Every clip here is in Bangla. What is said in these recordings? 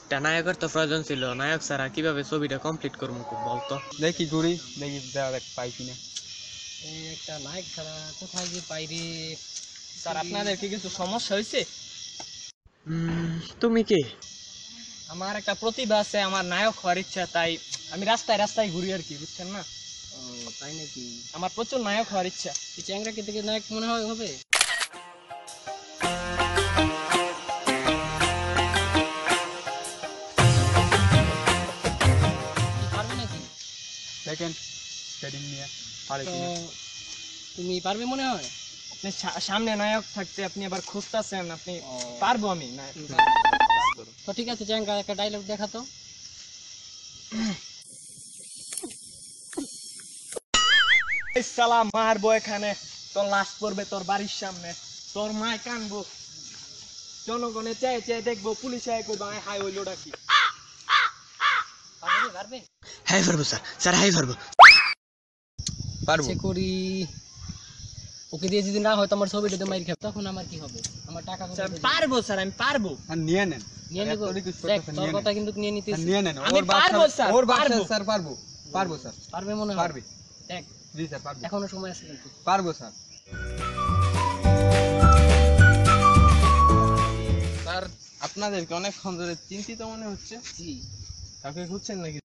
একটা নায়কের তো প্রয়োজন ছিল, নায়ক ছাড়া কিভাবে ছবিটা কমপ্লিট করবো বলতো? দেখি ঘুরি, দেখি দেখ পাই কিনা। এই একটা নায়ক ছাড়া কোথায় গিয়ে পাই রে? স্যার আপনাদের কি কিছু সমস্যা হয়েছে? তুমি কে? আমার একটা প্রতিভা আছে, আমার নায়ক হওয়ার ইচ্ছা, তাই আমি রাস্তায় রাস্তায় ঘুরি আর কি, বুঝছেন না? ও তাই নাকি? আমার প্রচুর নায়ক হওয়ার ইচ্ছা। এই চ্যাংরাকে থেকে নায়ক মনে হয় হবে? পারবে নাকি? দেখেন সেটিং নিয়ে পারে তো কিনা। তুমি পারবে মনে হয়? আপনি সামনে নায়ক থাকতে আপনি আবার খুঁজতেছেন, আপনি পারবো আমি নায়ক। তো ঠিক আছে, চ্যাংরা একটা ডায়লগ দেখাতো। সালাম মারবো এখানে, তোর লাশ পড়বে তোর বাড়ির সামনে, তোর মায় কানবো, জনগণে চেয়ে চেয়ে দেখবো, পুলিশে করবো হাই হইলো ডাকি। পারবে? হ্যাঁ পারবো স্যার, স্যার হ্যাঁ পারবো। পারবো। করি ওকে দিয়ে যদি না হয় তোমার ছবিটাতে মাইর খাবে, তখন আমার কি হবে? আমার টাকা পারবো স্যার, আমি পারবো। আর নিয়ে নেন, নিয়ে নেব। দেখ তোর কথা কিন্তু নিয়ে নিতেছি। নিয়ে নেন। আমি পারবো স্যার, ওর বাচ্চা স্যার পারবো। পারবো স্যার। পারবে মনে হয়? পারবে। দেখ জি স্যার পারবো। এখনো সময় আছে কিন্তু। পারবো স্যার। স্যার আপনাদেরকে অনেকক্ষণ ধরে চিন্তিত মনে হচ্ছে। জি। কাউকে খুঁজছেন নাকি?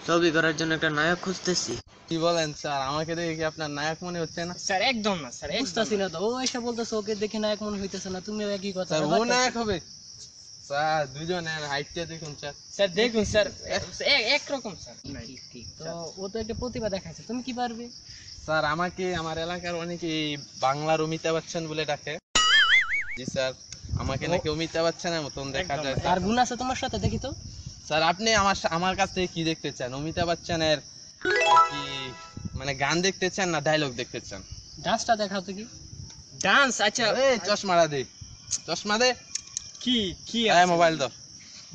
ছবি করার জন্য একটা নায়ক খুঁজতেছি। কি বলেন স্যার, আমাকে দেখে কি আপনার নায়ক মনে হচ্ছে না? স্যার একদম না স্যার, বুঝতাছি না তো। ও এসে বলতেছে ওকে দেখে নায়ক মনে হইতেছে না, তুমিও একই কথা। স্যার ও নায়ক হবে? স্যার দুজনের হাইটটা দেখুন স্যার। স্যার দেখুন স্যার, এক রকম স্যার। ঠিক তো ও তো একটা প্রতিভা দেখাইছে, তুমি কি পারবে? স্যার আমাকে আমার এলাকার অনেকে বাংলার অমিতাভ বচ্চন বলে ডাকে। জি স্যার, আমাকে নাকি অমিতাভ বচ্চনের মতন দেখা যায়। আর গুণ আছে তোমার সাথে, দেখি তো। স্যার আপনি আমার কাছ থেকে কি দেখতে চান? অমিতাভ বচ্চনের কি মানে গান দেখতে চান না ডায়লগ দেখতে চান? ডান্সটা দেখাও তো। কি ডান্স? আচ্ছা এই চশমাটা দে, চশমা দে। কি কি এই মোবাইল দাও।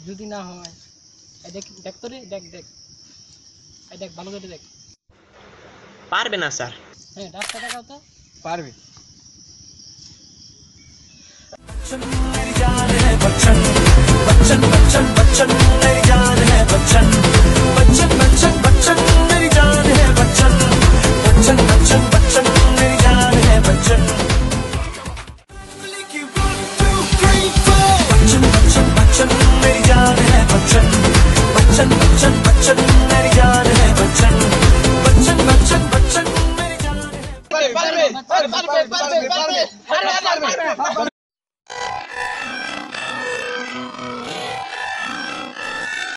যদি না হয় এই দেখ, দেখ তো রে, দেখ দেখ, এই দেখ ভালো করে দেখ। পারবে না স্যার। হ্যাঁ ডান্সটা দেখাও তো। পারবে। मेरी जान है बच्चन बच्चन बच्चन बच्चन मेरी जान है बच्चन बच्चन बच्चन बच्चन मेरी जान है बच्चन बच्चन बच्चन बच्चन मेरी जान है बच्चन बच्चन बच्चन बच्चन मेरी जान है बच्चन बच्चन बच्चन बच्चन मेरी जान है बच्चन बच्चन बच्चन बच्चन मेरी जान है।